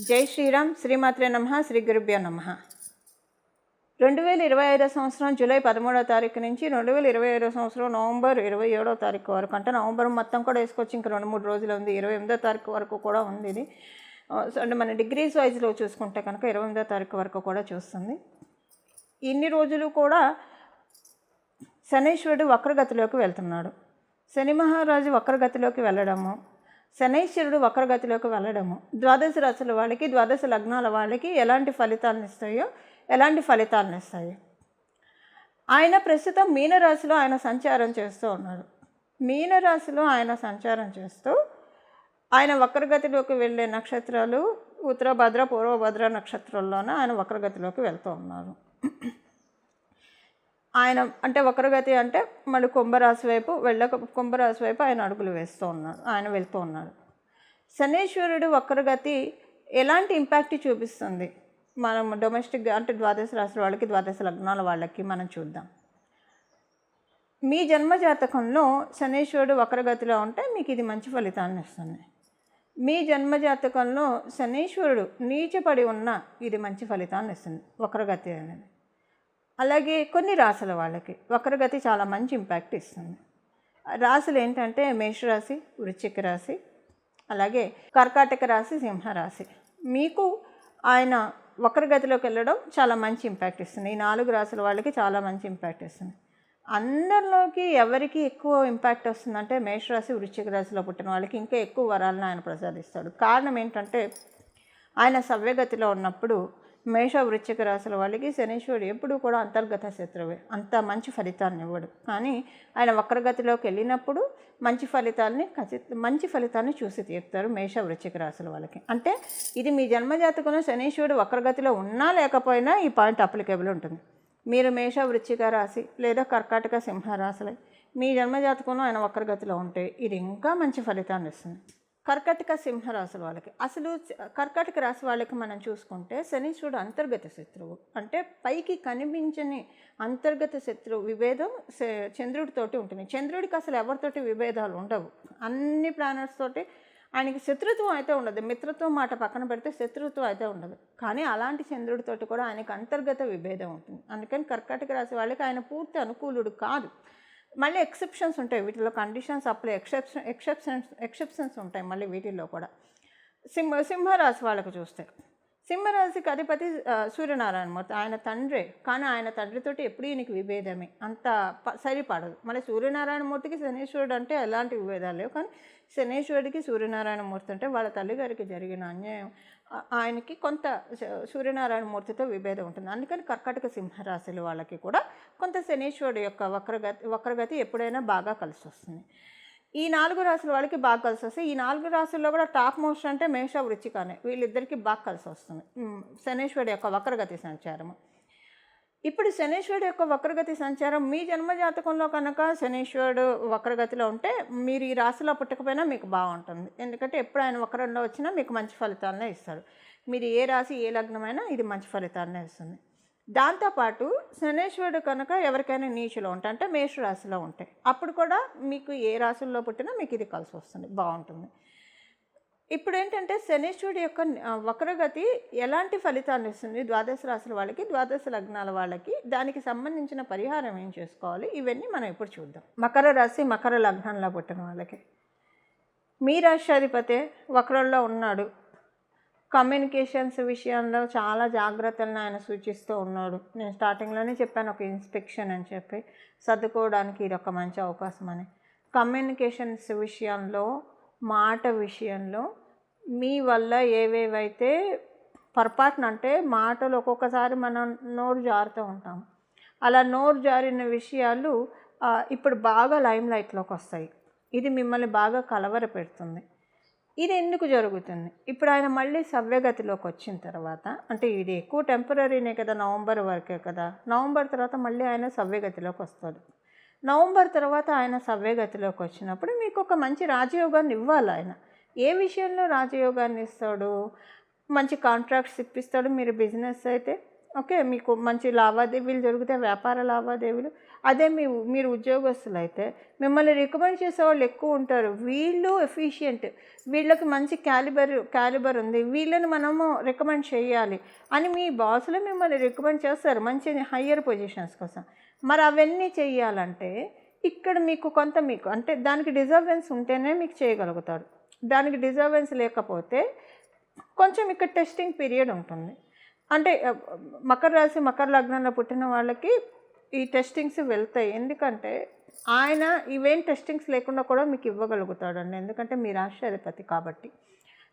జై శ్రీరామ్. శ్రీమాత్రే నమః. శ్రీ గురుభ్యో నమః. 2025 సంవత్సరం జూలై 13వ తారీఖు నుంచి 2025 సంవత్సరం నవంబర్ 27వ తారీఖు వరకు, అంటే నవంబర్ మొత్తం కూడా వేసుకోవచ్చు, ఇంకా 2-3 రోజులు ఉంది. 28వ తారీఖు వరకు కూడా ఉంది ఇది. అంటే మన డిగ్రీస్ వైజ్లో చూసుకుంటే కనుక 28వ తారీఖు వరకు కూడా చూస్తుంది. ఇన్ని రోజులు కూడా శనీశ్వరుడు వక్రగతిలోకి వెళ్తున్నాడు. శని మహారాజు వక్రగతిలోకి వెళ్ళడము, శనైశ్వరుడు వక్రగతిలోకి వెళ్ళడము ద్వాదశ రాశుల వాళ్ళకి, ద్వాదశ లగ్నాల వాళ్ళకి ఎలాంటి ఫలితాలను ఇస్తాయో ఆయన ప్రస్తుతం మీనరాశిలో ఆయన సంచారం చేస్తూ ఉన్నాడు. మీనరాశిలో ఆయన సంచారం చేస్తూ ఆయన వక్రగతిలోకి వెళ్ళే నక్షత్రాలు ఉత్తరభద్ర, పూర్వభద్ర నక్షత్రాల్లోనే ఆయన వక్రగతిలోకి వెళ్తూ ఉన్నారు. ఆయన అంటే వక్రగతి అంటే మళ్ళీ కుంభరాశి వైపు ఆయన అడుగులు వేస్తూ ఉన్నాడు, ఆయన వెళ్తూ ఉన్నాడు. శనీశ్వరుడు వక్రగతి ఎలాంటి ఇంపాక్ట్ చూపిస్తుంది మనం డొమెస్టిక్ అంటే ద్వాదశ రాశుల వాళ్ళకి, ద్వాదశ లగ్నాల వాళ్ళకి మనం చూద్దాం. మీ జన్మజాతకంలో శనీశ్వరుడు వక్రగతిలో ఉంటే మీకు ఇది మంచి ఫలితాన్ని ఇస్తుంది. మీ జన్మజాతకంలో శనీశ్వరుడు నీచపడి ఉన్న ఇది మంచి ఫలితాన్ని ఇస్తుంది వక్రగతి అనేది. అలాగే కొన్ని రాశుల వాళ్ళకి వక్రగతి చాలా మంచి ఇంపాక్ట్ ఇస్తుంది. రాశులు ఏంటంటే మేషరాశి, వృశ్చిక రాశి, అలాగే కర్కాటక రాశి, సింహరాశి. మీకు ఆయన వక్రగతిలోకి వెళ్ళడం చాలా మంచి ఇంపాక్ట్ ఇస్తుంది. ఈ 4 రాశుల వాళ్ళకి చాలా మంచి ఇంపాక్ట్ ఇస్తుంది. అందరిలోకి ఎవరికి ఎక్కువ ఇంపాక్ట్ వస్తుందంటే మేషరాశి, వృశ్చిక రాశిలో పుట్టిన వాళ్ళకి ఇంకా ఎక్కువ వరాలను ఆయన ప్రసాదిస్తాడు. కారణం ఏంటంటే ఆయన సవ్యగతిలో ఉన్నప్పుడు మేష, వృశ్చిక రాశుల వాళ్ళకి శనీశ్వరుడు ఎప్పుడూ కూడా అంతర్గత శత్రువే, అంత మంచి ఫలితాన్ని ఇవ్వడు. కానీ ఆయన వక్రగతిలోకి వెళ్ళినప్పుడు మంచి ఫలితాన్ని చూసి తీరుతారు మేష, వృశ్చిక రాశుల వాళ్ళకి. అంటే ఇది మీ జన్మజాతకంలో శనీశ్వరుడు వక్రగతిలో ఉన్నా లేకపోయినా ఈ పాయింట్ అప్లికేబుల్ ఉంటుంది. మీరు మేష, వృశ్చిక రాశి లేదా కర్కాటక, సింహరాశులు మీ జన్మజాతకంలో ఆయన వక్రగతిలో ఉంటే ఇది ఇంకా మంచి ఫలితాన్ని ఇస్తుంది. కర్కాటక, సింహరాశుల వాళ్ళకి అసలు కర్కాటక రాశి వాళ్ళకి మనం చూసుకుంటే శనీశ్వరుడు అంతర్గత శత్రువు, అంటే పైకి కనిపించని అంతర్గత శత్రువు విభేదం చంద్రుడితోటి ఉంటుంది. చంద్రుడికి అసలు ఎవరితోటి విభేదాలు ఉండవు, అన్ని ప్లానెట్స్ తోటి ఆయనకి శత్రుత్వం అయితే ఉండదు. మిత్రత్వం మాట పక్కన పెడితే శత్రుత్వం అయితే ఉండదు. కానీ అలాంటి చంద్రుడితోటి కూడా ఆయనకి అంతర్గత విభేదం ఉంటుంది. అందుకని కర్కాటక రాశి వాళ్ళకి ఆయన పూర్తి అనుకూలుడు కాదు. మళ్ళీ ఎక్సెప్షన్స్ ఉంటాయి వీటిలో, కండిషన్స్ అప్లై, ఎక్సెప్షన్స్ ఉంటాయి మళ్ళీ వీటిల్లో కూడా. సింహరాశి వాళ్ళకు చూస్తే సింహరాశికి అధిపతి సూర్యనారాయణ మూర్తి, ఆయన తండ్రే. కానీ ఆయన తండ్రితోటి ఎప్పుడు ఈయనకి విభేదమే, అంత సరిపడదు. మళ్ళీ సూర్యనారాయణ మూర్తికి శనీశ్వరుడు అంటే ఎలాంటి విభేదాలు లేవు. కానీ శనీశ్వరుడికి సూర్యనారాయణ మూర్తి అంటే వాళ్ళ తల్లిగారికి జరిగిన అన్యాయం, ఆయనకి కొంత సూర్యనారాయణ మూర్తితో విభేదం ఉంటుంది. అందుకని కర్కాటక, సింహరాశుల వాళ్ళకి కూడా కొంత శనీశ్వరుడు యొక్క వక్రగతి ఎప్పుడైనా బాగా కలిసి వస్తుంది. ఈ 4 రాశుల వాళ్ళకి బాగా కలిసి వస్తాయి. ఈ 4 రాశుల్లో కూడా టాప్ మోస్ట్ అంటే మేష, వృశ్చికనే, వీళ్ళిద్దరికీ బాగా కలిసి వస్తుంది శనీశ్వరుడు యొక్క వక్రగతి సంచారము. ఇప్పుడు శనీశ్వరుడు యొక్క వక్రగతి సంచారం మీ జన్మజాతకంలో కనుక శనీశ్వరుడు వక్రగతిలో ఉంటే మీరు ఈ రాశిలో పుట్టకపోయినా మీకు బాగుంటుంది. ఎందుకంటే ఎప్పుడు ఆయన వక్రంలో వచ్చినా మీకు మంచి ఫలితాలనే ఇస్తారు. మీరు ఏ రాశి, ఏ లగ్నమైనా ఇది మంచి ఫలితాలనే ఇస్తుంది. దాంతోపాటు శనీశ్వరుడు కనుక ఎవరికైనా నీచులో ఉంటాయి, అంటే మేషరాశిలో ఉంటాయి, అప్పుడు కూడా మీకు ఏ రాశుల్లో పుట్టినా మీకు ఇది కలిసి వస్తుంది, బాగుంటుంది. ఇప్పుడు ఏంటంటే శనీశ్వరుడు యొక్క వక్రగతి ఎలాంటి ఫలితాన్ని ఇస్తుంది ద్వాదశ రాశుల వాళ్ళకి, ద్వాదశ లగ్నాల వాళ్ళకి, దానికి సంబంధించిన పరిహారం ఏం చేసుకోవాలి, ఇవన్నీ మనం ఇప్పుడు చూద్దాం. మకర రాశి, మకర లగ్నంలో పుట్టిన వాళ్ళకి మీ రాష్ట్రాధిపతి వక్రంలో ఉన్నాడు. కమ్యూనికేషన్స్ విషయంలో చాలా జాగ్రత్తలను ఆయన సూచిస్తూ ఉన్నాడు. నేను స్టార్టింగ్లోనే చెప్పాను ఒక ఇన్స్పెక్షన్ అని చెప్పి, సర్దుకోవడానికి ఇది ఒక మంచి అవకాశం అని. కమ్యూనికేషన్స్ విషయంలో, మాట విషయంలో మీ వల్ల ఏవేవైతే పొరపాటునంటే మాటలు ఒక్కొక్కసారి మనం నోరు జారుతూ ఉంటాం, అలా నోరు జారిన విషయాలు ఇప్పుడు బాగా లైమ్ లైట్లోకి వస్తాయి. ఇది మిమ్మల్ని బాగా కలవర పెడుతుంది. ఇది ఎందుకు జరుగుతుంది? ఇప్పుడు ఆయన మళ్ళీ సవ్యగతిలోకి వచ్చిన తర్వాత, అంటే ఇది ఎక్కువ టెంపరీనే కదా, నవంబర్ వరకే కదా, నవంబర్ తర్వాత మళ్ళీ ఆయన సవ్యగతిలోకి వస్తాడు. నవంబర్ తర్వాత ఆయన సవ్యగతిలోకి వచ్చినప్పుడు మీకు ఒక మంచి రాజయోగాన్ని ఇవ్వాలి. ఆయన ఏ విషయంలో రాజయోగాన్ని ఇస్తాడు? మంచి కాంట్రాక్ట్స్ ఇప్పిస్తాడు. మీరు బిజినెస్ అయితే ఓకే, మీకు మంచి లావాదేవీలు జరుగుతాయి, వ్యాపార లావాదేవీలు. అదే మీరు ఉద్యోగస్తులు అయితే మిమ్మల్ని రికమెండ్ చేసేవాళ్ళు ఎక్కువ ఉంటారు. వీళ్ళు ఎఫిషియంట్, వీళ్ళకి మంచి క్యాలిబర్ ఉంది, వీళ్ళని మనము రికమెండ్ చేయాలి అని మీ బాసులు మిమ్మల్ని రికమెండ్ చేస్తారు మంచి హయ్యర్ పొజిషన్స్ కోసం. మరి అవన్నీ చేయాలంటే ఇక్కడ మీకు అంటే దానికి డిజర్వెన్స్ ఉంటేనే మీకు చేయగలుగుతారు. దానికి డిజర్వెన్స్ లేకపోతే కొంచెం ఇక్కడ టెస్టింగ్ పీరియడ్ ఉంటుంది. అంటే మకర రాశి మకర లగ్నంలో పుట్టిన వాళ్ళకి ఈ టెస్టింగ్స్ వెళ్తాయి. ఎందుకంటే ఆయన ఇవేం టెస్టింగ్స్ లేకుండా కూడా మీకు ఇవ్వగలుగుతాడండి. ఎందుకంటే మీ రాష్ట్రాధిపతి కాబట్టి.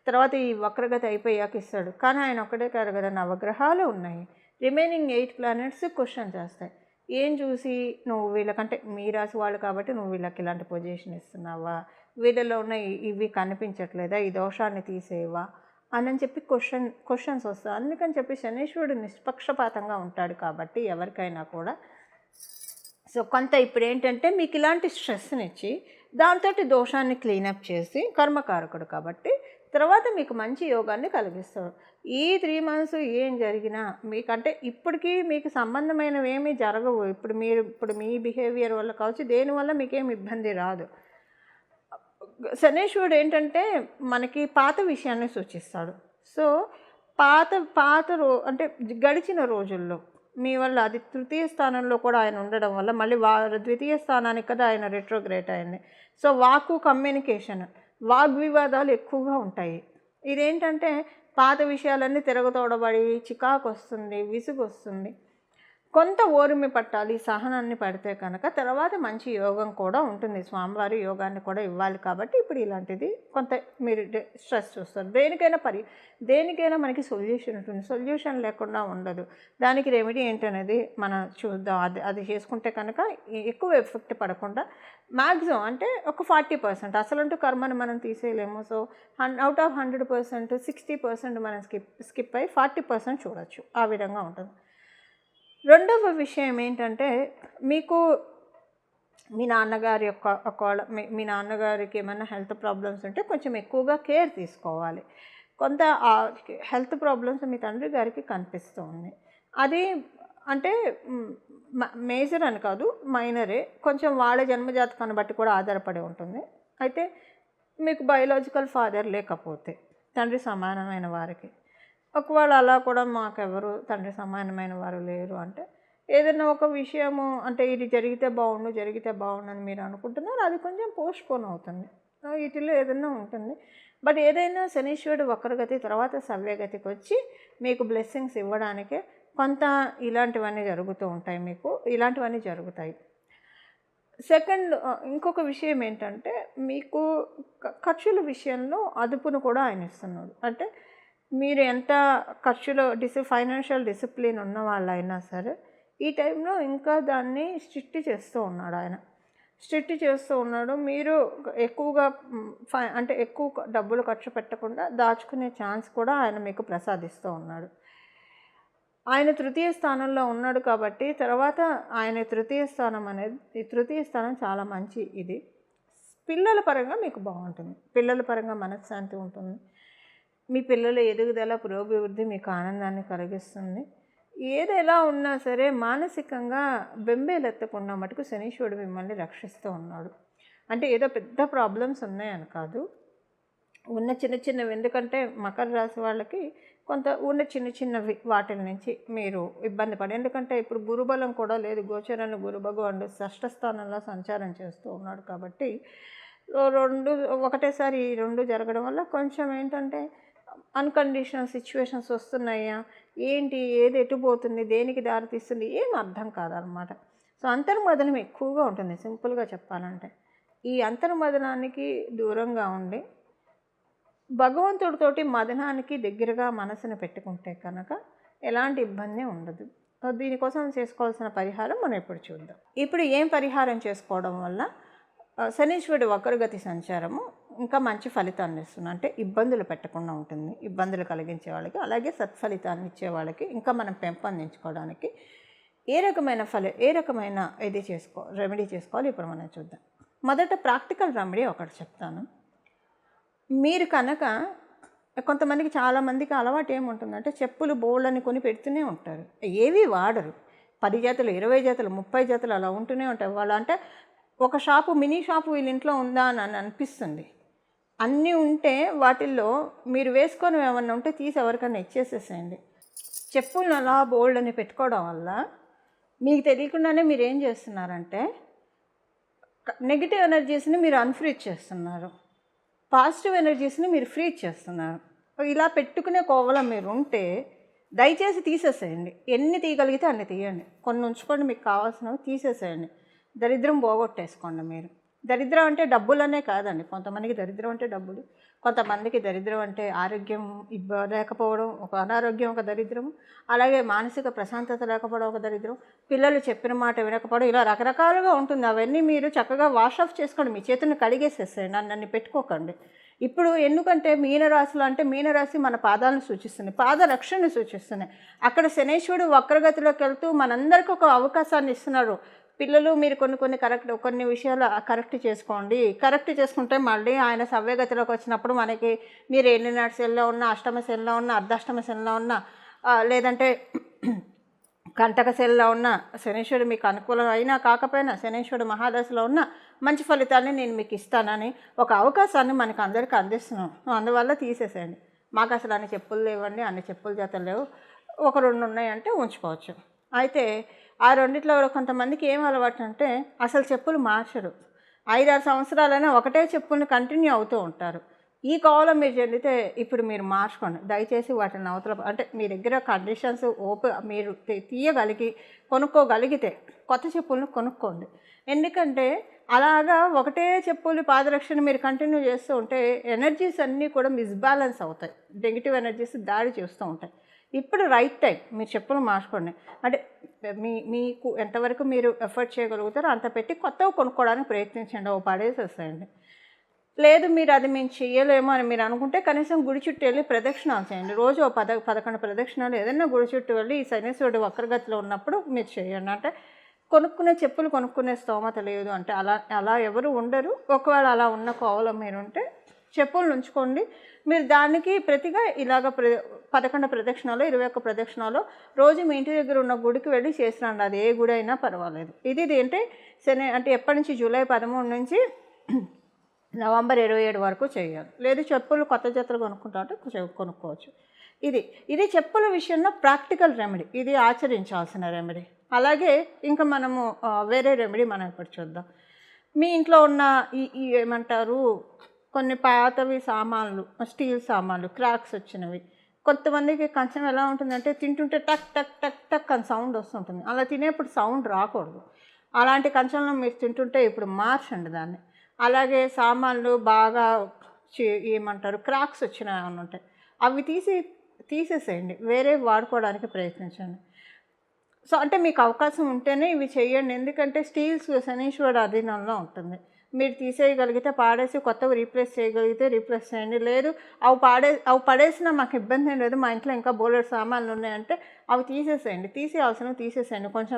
తర్వాత ఈ వక్రగతి అయిపోయాక ఇస్తాడు. కానీ ఆయన ఒక్కడే కాదు కదా, నవగ్రహాలు ఉన్నాయి. రిమైనింగ్ 8 ప్లానెట్స్ క్వశ్చన్ చేస్తాయి. ఏం చూసి నువ్వు వీళ్ళకంటే మీ రాశి వాళ్ళు కాబట్టి నువ్వు వీళ్ళకి ఇలాంటి పొజిషన్ ఇస్తున్నావా, వీళ్ళలో ఉన్న ఇవి కనిపించట్లేదా, ఈ దోషాన్ని తీసేవా అని చెప్పి క్వశ్చన్స్ వస్తాయి. అందుకని చెప్పి శనీశ్వరుడు నిష్పక్షపాతంగా ఉంటాడు కాబట్టి ఎవరికైనా కూడా. సో కొంత ఇప్పుడు ఏంటంటే మీకు ఇలాంటి స్ట్రెస్ని ఇచ్చి దాంతో దోషాన్ని క్లీనప్ చేసి కర్మకారకుడు కాబట్టి తర్వాత మీకు మంచి యోగాన్ని కలిగిస్తాడు. ఈ 3 months ఏం జరిగినా మీకంటే ఇప్పటికీ మీకు సంబంధమైనవి ఏమీ జరగవు. ఇప్పుడు మీ బిహేవియర్ వల్ల కావచ్చు, దేనివల్ల మీకేం ఇబ్బంది రాదు. శనీశ్వరుడు ఏంటంటే మనకి పాత విషయాన్ని సూచిస్తాడు. సో అంటే గడిచిన రోజుల్లో మీ వల్ల అది తృతీయ స్థానంలో కూడా ఆయన ఉండడం వల్ల మళ్ళీ ద్వితీయ స్థానానికి కదా ఆయన రెట్రోగ్రేట్ అయింది. సో కమ్యూనికేషన్, వాగ్వివాదాలు ఎక్కువగా ఉంటాయి. ఇదేంటంటే పాత విషయాలన్నీ తిరగతోడబడి చికాకు వస్తుంది, విసుగు వస్తుంది. కొంత ఓర్మి పట్టాలి, సహనాన్ని పడితే కనుక తర్వాత మంచి యోగం కూడా ఉంటుంది. స్వామివారి యోగాన్ని కూడా ఇవ్వాలి కాబట్టి ఇప్పుడు ఇలాంటిది కొంత మీరు స్ట్రెస్ చూస్తారు. దేనికైనా మనకి సొల్యూషన్ ఉంటుంది, సొల్యూషన్ లేకుండా ఉండదు. దానికి రెమెడీ ఏంటనేది మనం చూద్దాం. అది చేసుకుంటే కనుక ఎక్కువ ఎఫెక్ట్ పడకుండా మ్యాక్సిమం అంటే ఒక 40%, అసలంటూ కర్మని మనం తీసేయలేము. సో అవుట్ ఆఫ్ 100% 60% మనం స్కిప్ అయ్యి 40% చూడొచ్చు. ఆ విధంగా ఉంటుంది. రెండవ విషయం ఏంటంటే మీకు మీ నాన్నగారి ఒకవేళ మీ నాన్నగారికి ఏమైనా హెల్త్ ప్రాబ్లమ్స్ ఉంటే కొంచెం ఎక్కువగా కేర్ తీసుకోవాలి. కొంత హెల్త్ ప్రాబ్లమ్స్ మీ తండ్రి గారికి కనిపిస్తూ ఉంది. అది అంటే మేజర్ అని కాదు, మైనరే. కొంచెం వాళ్ళ జన్మజాతకాన్ని బట్టి కూడా ఆధారపడి ఉంటుంది. అయితే మీకు బయోలాజికల్ ఫాదర్ లేకపోతే తండ్రి సమానమైన వారికి, ఒకవేళ అలా కూడా మాకెవరు తండ్రి సమానమైన వారు లేరు అంటే ఏదైనా ఒక విషయము అంటే ఇది జరిగితే బాగుండు అని మీరు అనుకుంటున్నారు, అది కొంచెం పోస్ట్పోన్ అవుతుంది. వీటిలో ఏదైనా ఉంటుంది. బట్ ఏదైనా శనీశ్వరుడు వక్రగతి తర్వాత సవ్యగతికి వచ్చి మీకు బ్లెస్సింగ్స్ ఇవ్వడానికే కొంత ఇలాంటివన్నీ జరుగుతూ ఉంటాయి. మీకు ఇలాంటివన్నీ జరుగుతాయి. సెకండ్ ఇంకొక విషయం ఏంటంటే మీకు ఖర్చుల విషయంలో అదుపును కూడా ఆయన ఇస్తున్నాడు. అంటే మీరు ఎంత ఖర్చులో ఫైనాన్షియల్ డిసిప్లిన్ ఉన్న వాళ్ళైనా సరే ఈ టైంలో ఇంకా దాన్ని స్ట్రిక్ట్ చేస్తూ ఉన్నాడు. మీరు ఎక్కువగా అంటే ఎక్కువ డబ్బులు ఖర్చు పెట్టకుండా దాచుకునే ఛాన్స్ కూడా ఆయన మీకు ప్రసాదిస్తూ ఉన్నాడు. ఆయన తృతీయ స్థానంలో ఉన్నాడు కాబట్టి తర్వాత ఆయన తృతీయ స్థానం చాలా మంచి. ఇది పిల్లల పరంగా మీకు బాగుంటుంది, పిల్లల పరంగా మనశ్శాంతి ఉంటుంది, మీ పిల్లల ఎదుగుదల పురోభివృద్ధి మీకు ఆనందాన్ని కలిగిస్తుంది. ఏది ఎలా ఉన్నా సరే మానసికంగా బెంబేలెత్తకుండా మటుకు శనీశ్వరుడు మిమ్మల్ని రక్షిస్తూ ఉన్నాడు. అంటే ఏదో పెద్ద ప్రాబ్లమ్స్ ఉన్నాయని కాదు, ఉన్న చిన్నవి. ఎందుకంటే మకర రాశి వాళ్ళకి కొంత ఉన్న చిన్నవి వాటి నుంచి మీరు ఇబ్బంది పడి, ఎందుకంటే ఇప్పుడు గురుబలం కూడా లేదు. గోచరాన్ని గురు భగవానుడు షష్ఠ స్థానంలో సంచారం చేస్తూ ఉన్నాడు కాబట్టి ఒకటేసారి ఈ రెండు జరగడం వల్ల కొంచెం ఏంటంటే అన్కండిషనల్ సిచ్యువేషన్స్ వస్తున్నాయా, ఏది ఎటుపోతుంది, దేనికి దారితీస్తుంది ఏం అర్థం కాదనమాట. సో అంతర్మదనం ఎక్కువగా ఉంటుంది. సింపుల్గా చెప్పాలంటే ఈ అంతర్మదనానికి దూరంగా ఉండి భగవంతుడితోటి మదనానికి దగ్గరగా మనసును పెట్టుకుంటే కనుక ఎలాంటి ఇబ్బంది ఉండదు. దీనికోసం చేసుకోవాల్సిన పరిహారం మనం ఇప్పుడు చూద్దాం. ఇప్పుడు ఏం పరిహారం చేసుకోవడం వల్ల శనీశ్వరుడు వక్రగతి సంచారము ఇంకా మంచి ఫలితాన్ని ఇస్తుంది అంటే ఇబ్బందులు పెట్టకుండా ఉంటుంది, ఇబ్బందులు కలిగించే వాళ్ళకి, అలాగే సత్ఫలితాన్ని ఇచ్చే వాళ్ళకి ఇంకా మనం పెంపొందించుకోవడానికి ఏ రకమైన రెమెడీ చేసుకోవాలి ఇప్పుడు మనం చూద్దాం. మొదట ప్రాక్టికల్ రెమెడీ ఒకటి చెప్తాను. మీరు కనుక కొంతమందికి చాలామందికి అలవాటు ఏముంటుందంటే చెప్పులు బోళ్ళని కొని పెడుతూనే ఉంటారు, ఏవి వాడరు. 10 జతలు, 20 జతలు, 30 జతలు అలా ఉంటూనే ఉంటాయి. వాళ్ళు అంటే ఒక షాపు, మినీ షాపు వీళ్ళ ఇంట్లో ఉందా అని అనిపిస్తుంది. అన్నీ ఉంటే వాటిల్లో మీరు వేసుకొని ఏమన్నా ఉంటే తీసి ఎవరికైనా ఇచ్చేసేసేయండి. చెప్పులను అలా బోల్డ్ అని పెట్టుకోవడం వల్ల మీకు తెలియకుండానే మీరు ఏం చేస్తున్నారంటే నెగిటివ్ ఎనర్జీస్ని మీరు అన్ఫ్రీజ్ చేస్తున్నారు, పాజిటివ్ ఎనర్జీస్ని మీరు ఫ్రీజ్ చేస్తున్నారు. ఇలా పెట్టుకునే కోవలో మీరు ఉంటే దయచేసి తీసేసేయండి. ఎన్ని తీయగలిగితే అన్ని తీయండి. కొన్ని ఉంచుకోండి, మీకు కావాల్సినవి తీసేసేయండి. దరిద్రం పోగొట్టేసుకోండి మీరు. దరిద్రం అంటే డబ్బులనే కాదండి. కొంతమందికి దరిద్రం అంటే డబ్బులు, కొంతమందికి దరిద్రం అంటే ఆరోగ్యం లేకపోవడం, ఒక అనారోగ్యం ఒక దరిద్రం, అలాగే మానసిక ప్రశాంతత లేకపోవడం ఒక దరిద్రం, పిల్లలు చెప్పిన మాట వినకపోవడం, ఇలా రకరకాలుగా ఉంటుంది. అవన్నీ మీరు చక్కగా వాష్ ఆఫ్ చేసుకోండి, మీ చేతులను కడిగేసేసేయండి, నన్ను పెట్టుకోకండి. ఇప్పుడు ఎందుకంటే మీనరాశిలో అంటే మీనరాశి మన పాదాలను సూచిస్తుంది, పాద రక్షణను సూచిస్తుంది. అక్కడ శనేశ్వరుడు వక్రగతిలోకి వెళ్తూ మనందరికీ ఒక అవకాశాన్ని ఇస్తున్నాడు. పిల్లలు మీరు కొన్ని విషయాలు కరెక్ట్ చేసుకోండి. కరెక్ట్ చేసుకుంటే మళ్ళీ ఆయన సవ్యగతిలోకి వచ్చినప్పుడు మనకి మీరు ఏలినాటి శనిలో ఉన్న, అష్టమ శనిలో ఉన్న, అర్ధాష్టమ శనిలో ఉన్న, లేదంటే కంటక శనిలో ఉన్న, శనీశ్వరుడు మీకు అనుకూలం అయినా కాకపోయినా శనీశ్వరుడు మహాదశలో ఉన్న మంచి ఫలితాన్ని నేను మీకు ఇస్తానని ఒక అవకాశాన్ని మనకు అందరికీ అందిస్తున్నాం. అందువల్ల తీసేసేయండి. మాకు అసలు అన్ని చెప్పులు లేవండి, అన్ని చెప్పుల జతలు లేవు, ఒక 2 ఉన్నాయంటే ఉంచుకోవచ్చు. అయితే ఆ రెండిట్లో కొంతమందికి ఏం అలవాటు అంటే అసలు చెప్పులు మార్చరు. 5-6 సంవత్సరాలైనా ఒకటే చెప్పుల్ని కంటిన్యూ అవుతూ ఉంటారు. ఈ కోవలో మీరు చెందితే ఇప్పుడు మీరు మార్చుకోండి. దయచేసి వాటిని అవతల అంటే మీ దగ్గర కండిషన్స్ మీరు తీయగలిగి కొనుక్కోగలిగితే కొత్త చెప్పులను కొనుక్కోండి. ఎందుకంటే అలాగా ఒకటే చెప్పులు పాదరక్షణ మీరు కంటిన్యూ చేస్తూ ఉంటే ఎనర్జీస్ అన్నీ కూడా మిస్బ్యాలెన్స్ అవుతాయి, నెగిటివ్ ఎనర్జీస్ దాడి చేస్తూ ఉంటాయి. ఇప్పుడు రైట్ టైం, మీరు చెప్పులు మార్చుకోండి. అంటే మీకు ఎంతవరకు మీరు ఎఫర్ట్ చేయగలుగుతారో అంత పెట్టి కొత్తవి కొనుక్కోవడానికి ప్రయత్నించండి. ఓ పడేసేసేయండి. లేదు మీరు అది మేము చేయలేమో అని మీరు అనుకుంటే కనీసం గుడి చుట్టూ వెళ్ళి ప్రదక్షిణాలు చేయండి. రోజు 11 ప్రదక్షిణాలు ఏదైనా గుడి చుట్టూ వెళ్ళి ఈ శనీశ్వరుడు వక్రగతిలో ఉన్నప్పుడు మీరు చేయండి. అంటే చెప్పులు కొనుక్కునే స్తోమత లేదు అంటే అలా ఎవరు ఉండరు. ఒకవేళ అలా ఉన్న కోవలో మీరు ఉంటే చెప్పులు ఉంచుకోండి. మీరు దానికి ప్రతిగా ఇలాగ 11 ప్రదక్షిణాలు, 21 ప్రదక్షిణాలు రోజు మీ ఇంటి దగ్గర ఉన్న గుడికి వెళ్ళి చేసిరండి. అది ఏ గుడి అయినా పర్వాలేదు. ఇది అంటే ఎప్పటి నుంచి జూలై 13 నుంచి నవంబర్ 27 వరకు చేయాలి. లేదు చెప్పులు కొత్త జతలు కొనుక్కుంటా అంటే కొనుక్కోవచ్చు. ఇది చెప్పుల విషయంలో ప్రాక్టికల్ రెమెడీ, ఇది ఆచరించాల్సిన రెమెడీ. అలాగే ఇంకా మనము వేరే రెమెడీ మనం ఇప్పుడు చూద్దాం. మీ ఇంట్లో ఉన్న ఈ ఏమంటారు కొన్ని పాతవి సామాన్లు, స్టీల్ సామాన్లు క్రాక్స్ వచ్చినవి. కొంతమందికి కంచం ఎలా ఉంటుందంటే తింటుంటే టక్ టక్ టక్ టక్ అని సౌండ్ వస్తుంటుంది. అలా తినేప్పుడు సౌండ్ రాకూడదు. అలాంటి కంచంలో మీరు తింటుంటే ఇప్పుడు మార్చండి దాన్ని. అలాగే సామాన్లు బాగా ఏమంటారు క్రాక్స్ వచ్చినవి ఏమైనా ఉంటాయి, అవి తీసేసేయండి, వేరే వాడుకోవడానికి ప్రయత్నించండి. సో అంటే మీకు అవకాశం ఉంటేనే ఇవి చేయండి. ఎందుకంటే స్టీల్స్ శనీశ్వరుడు అధీనంలో ఉంటుంది. మీరు తీసేయగలిగితే పాడేసి కొత్తవి రీప్లేస్ చేయగలిగితే రీప్లేస్ చేయండి. లేదు అవి పడేసినా మాకు ఇబ్బంది ఏం లేదు, మా ఇంట్లో ఇంకా బోలెడు సామాన్లు ఉన్నాయంటే అవి తీసేసేయండి. తీసేసేయండి. కొంచెం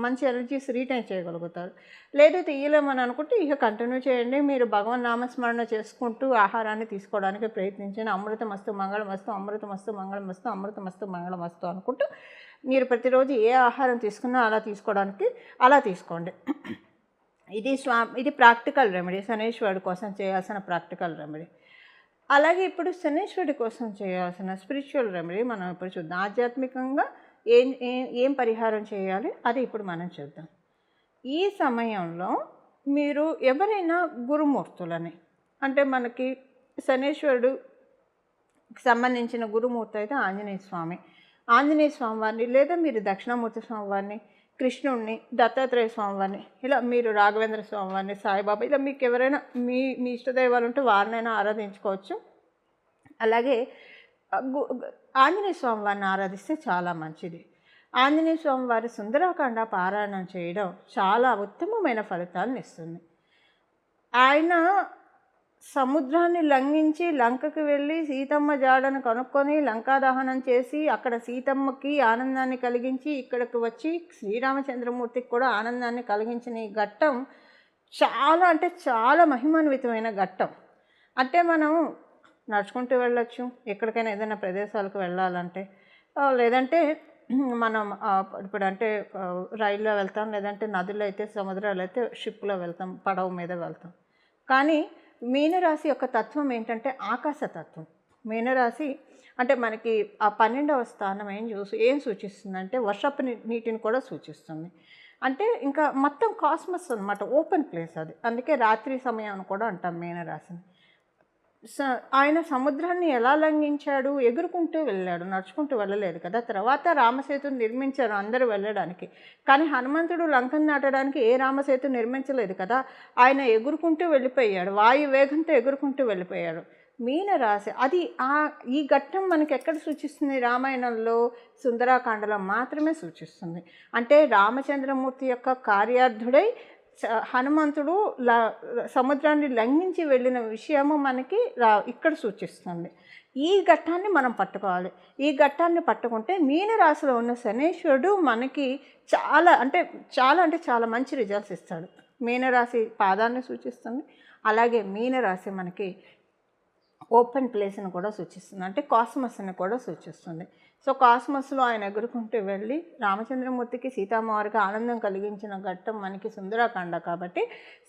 మంచి ఎనర్జీస్ రీటైన్ చేయగలుగుతారు. లేదు తీయలేమని అనుకుంటే ఇక కంటిన్యూ చేయండి. మీరు భగవన్ నామస్మరణ చేసుకుంటూ ఆహారాన్ని తీసుకోవడానికి ప్రయత్నించండి. అమృతమస్తు మంగళమస్తు, అమృతమస్తు మంగళమస్తు, అమృతమస్తు మంగళమస్తు అనుకుంటూ మీరు ప్రతిరోజు ఏ ఆహారం తీసుకున్నా అలా తీసుకోండి. ఇది ప్రాక్టికల్ రెమెడీ, శనీశ్వరుడి కోసం చేయాల్సిన ప్రాక్టికల్ రెమెడీ. అలాగే ఇప్పుడు శనీశ్వరుడి కోసం చేయాల్సిన స్పిరిచువల్ రెమెడీ మనం ఇప్పుడు చూద్దాం. ఆధ్యాత్మికంగా ఏం పరిహారం చేయాలి అది ఇప్పుడు మనం చూద్దాం. ఈ సమయంలో మీరు ఎవరైనా గురుమూర్తులని, అంటే మనకి శనీశ్వరుడుకి సంబంధించిన గురుమూర్తి అయితే ఆంజనేయ స్వామి వారిని, లేదా మీరు దక్షిణామూర్తి స్వామివారిని, కృష్ణుడిని, దత్తాత్రేయ స్వామివారిని, ఇలా మీరు రాఘవేంద్ర స్వామివారిని, సాయిబాబా, ఇలా మీకు ఎవరైనా మీ ఇష్టదైవాలు ఉంటే వారినైనా ఆరాధించుకోవచ్చు. అలాగే ఆంజనేయ స్వామివారిని ఆరాధిస్తే చాలా మంచిది. ఆంజనేయ స్వామివారి సుందరకాండ పారాయణం చేయడం చాలా ఉత్తమమైన ఫలితాలను ఇస్తుంది. ఆయన సముద్రాన్ని లంఘించి లంకకి వెళ్ళి సీతమ్మ జాడను కనుక్కొని లంకా దహనం చేసి అక్కడ సీతమ్మకి ఆనందాన్ని కలిగించి ఇక్కడికి వచ్చి శ్రీరామచంద్రమూర్తికి కూడా ఆనందాన్ని కలిగించిన ఈ ఘట్టం చాలా మహిమాన్వితమైన ఘట్టం. అంటే మనం నడుచుకుంటూ వెళ్ళొచ్చు, ఎక్కడికైనా ఏదైనా ప్రదేశాలకు వెళ్ళాలంటే, లేదంటే మనం ఇప్పుడు అంటే రైల్లో వెళ్తాం, లేదంటే నదుల్లో అయితే, సముద్రాలు అయితే షిప్లో వెళ్తాం, పడవ మీద వెళ్తాం. కానీ మీనరాశి యొక్క తత్వం ఏంటంటే ఆకాశ తత్వం. మీనరాశి అంటే మనకి ఆ 12వ స్థానం ఏం సూచిస్తుందంటే వర్షపు నీటిని కూడా సూచిస్తుంది. అంటే ఇంకా మొత్తం కాస్మస్ అనమాట, ఓపెన్ ప్లేస్ అది. అందుకే రాత్రి సమయం అని కూడా అంటాం మీనరాశిని. ఆయన సముద్రాన్ని ఎలా లంఘించాడు? ఎగురుకుంటూ వెళ్ళాడు, నడుచుకుంటూ వెళ్ళలేదు కదా. తర్వాత రామసేతుని నిర్మించారు అందరూ వెళ్ళడానికి. కానీ హనుమంతుడు లంకను దాటడానికి ఏ రామసేతు నిర్మించలేదు కదా. ఆయన ఎగురుకుంటూ వెళ్ళిపోయాడు, వాయు వేగంతో ఎగురుకుంటూ వెళ్ళిపోయాడు. మీనరాశి అది ఈ ఘట్టం మనకి ఎక్కడ సూచిస్తుంది? రామాయణంలో సుందరాకాండలో మాత్రమే సూచిస్తుంది. అంటే రామచంద్రమూర్తి యొక్క కార్యార్థుడై హనుమంతుడు సముద్రాన్ని లంఘించి వెళ్ళిన విషయము మనకి ఇక్కడ సూచిస్తుంది. ఈ ఘట్టాన్ని మనం పట్టుకోవాలి. ఈ ఘట్టాన్ని పట్టుకుంటే మీనరాశిలో ఉన్న శనేశ్వరుడు మనకి చాలా అంటే చాలా మంచి రిజల్ట్స్ ఇస్తాడు. మీనరాశి పాదాన్ని సూచిస్తుంది, అలాగే మీనరాశి మనకి ఓపెన్ ప్లేస్ని కూడా సూచిస్తుంది, అంటే కాస్మస్ని కూడా సూచిస్తుంది. సో కాస్మస్లో ఆయన ఎగురుకుంటూ వెళ్ళి రామచంద్రమూర్తికి సీతామ్మవారికి ఆనందం కలిగించిన ఘట్టం మనకి సుందరాకాండ. కాబట్టి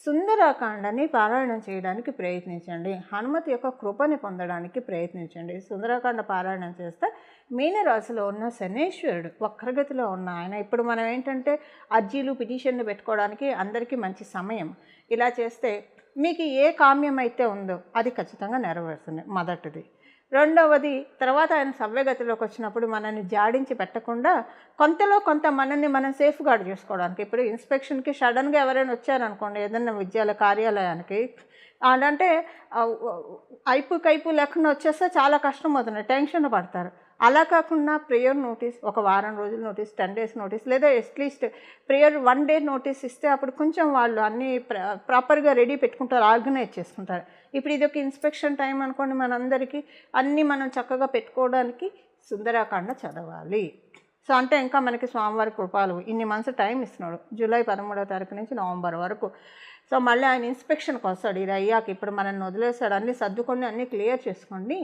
సుందరాకాండని పారాయణం చేయడానికి ప్రయత్నించండి, హనుమతి యొక్క కృపని పొందడానికి ప్రయత్నించండి. సుందరాకాండ పారాయణం చేస్తే మీనరాశిలో ఉన్న శనేశ్వరుడు వక్రగతిలో ఉన్న ఆయన, ఇప్పుడు మనం ఏంటంటే అర్జీలు పిటిషన్లు పెట్టుకోవడానికి అందరికీ మంచి సమయం. ఇలా చేస్తే మీకు ఏ కామ్యం అయితే ఉందో అది ఖచ్చితంగా నెరవేరుతుంది, మొదటిది. రెండవది, తర్వాత ఆయన సవ్యగతిలోకి వచ్చినప్పుడు మనల్ని జాడించి పెట్టకుండా కొంతలో కొంత మనల్ని మనం సేఫ్ గార్డ్ చేసుకోవడానికి. ఇప్పుడు ఇన్స్పెక్షన్కి సడన్గా ఎవరైనా వచ్చారనుకోండి ఏదైనా విద్యాలయ కార్యాలయానికి, అంటే కైపు లేకుండా వచ్చేస్తే చాలా కష్టం అవుతుంది, టెన్షన్ పడతారు. అలా కాకుండా ప్రేయర్ నోటీస్, ఒక వారం రోజుల నోటీస్, 10 days నోటీస్, లేదా అట్లీస్ట్ ప్రేయర్ 1 day నోటీస్ ఇస్తే అప్పుడు కొంచెం వాళ్ళు అన్నీ ప్రాపర్గా రెడీ పెట్టుకుంటారు, ఆర్గనైజ్ చేసుకుంటారు. ఇప్పుడు ఇది ఒక ఇన్స్పెక్షన్ టైం అనుకోండి, మనందరికీ అన్నీ మనం చక్కగా పెట్టుకోవడానికి సుందరాకాండ చదవాలి. సో అంటే ఇంకా మనకి స్వామివారి కృపాలు ఇన్ని మంత్స్ టైం ఇస్తున్నాడు, జూలై 13వ తారీఖు నుంచి నవంబర్ వరకు. సో మళ్ళీ ఆయన ఇన్స్పెక్షన్కి వస్తాడు, ఇది అయ్యాక ఇప్పుడు మనల్ని వదిలేస్తాడు, అన్నీ సర్దుకొని అన్నీ క్లియర్ చేసుకోండి.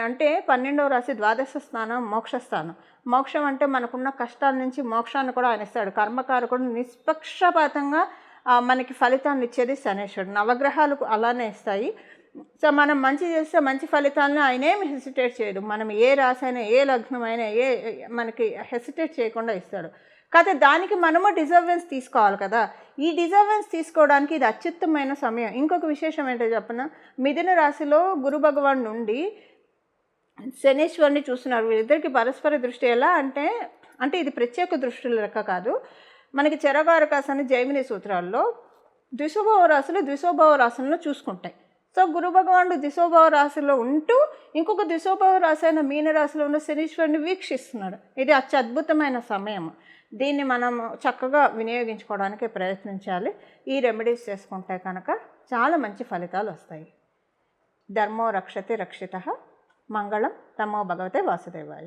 అంటే 12వ రాశి ద్వాదశ స్థానం మోక్షస్థానం. మోక్షం అంటే మనకున్న కష్టాల నుంచి మోక్షాన్ని కూడా ఆయన ఇస్తాడు. కర్మకారకుడు నిష్పక్షపాతంగా మనకి ఫలితాన్ని ఇచ్చేది శనేశ్వరుడు. నవగ్రహాలు అలానే ఇస్తాయి. సో మనం మంచి చేస్తే మంచి ఫలితాలను ఆయన ఏమి హెసిటేట్ చేయడు. మనం ఏ రాశి అయినా, ఏ లగ్నం అయినా, మనకి హెసిటేట్ చేయకుండా ఇస్తాడు. కాకపోతే దానికి మనము డిజర్వెన్స్ తీసుకోవాలి కదా. ఈ డిజర్వెన్స్ తీసుకోవడానికి ఇది అత్యుత్తమైన సమయం. ఇంకొక విశేషం ఏంటో చెప్పిన, మిథున రాశిలో గురు భగవాన్ నుండి శనేశ్వరుని చూస్తున్నారు. వీళ్ళిద్దరికి పరస్పర దృష్టి ఎలా అంటే ఇది ప్రత్యేక దృష్టి లెక్క కాదు. మనకి చెరగారకాసని జైమిని సూత్రాల్లో ద్విశోభవ రాశులు ద్విశోభవ రాశులను చూసుకుంటాయి. సో గురు భగవానుడు ద్విశోభవ రాశిలో ఉంటూ ఇంకొక ద్విశోభవ రాశి అయిన మీనరాశిలో ఉన్న శనీశ్వరుని వీక్షిస్తున్నాడు. ఇది అత్యద్భుతమైన సమయం. దీన్ని మనం చక్కగా వినియోగించుకోవడానికి ప్రయత్నించాలి. ఈ రెమెడీస్ చేసుకుంటే కనుక చాలా మంచి ఫలితాలు వస్తాయి. ధర్మో రక్షతే రక్షితః. మంగళం. నమో భగవతే వాసుదేవాయ.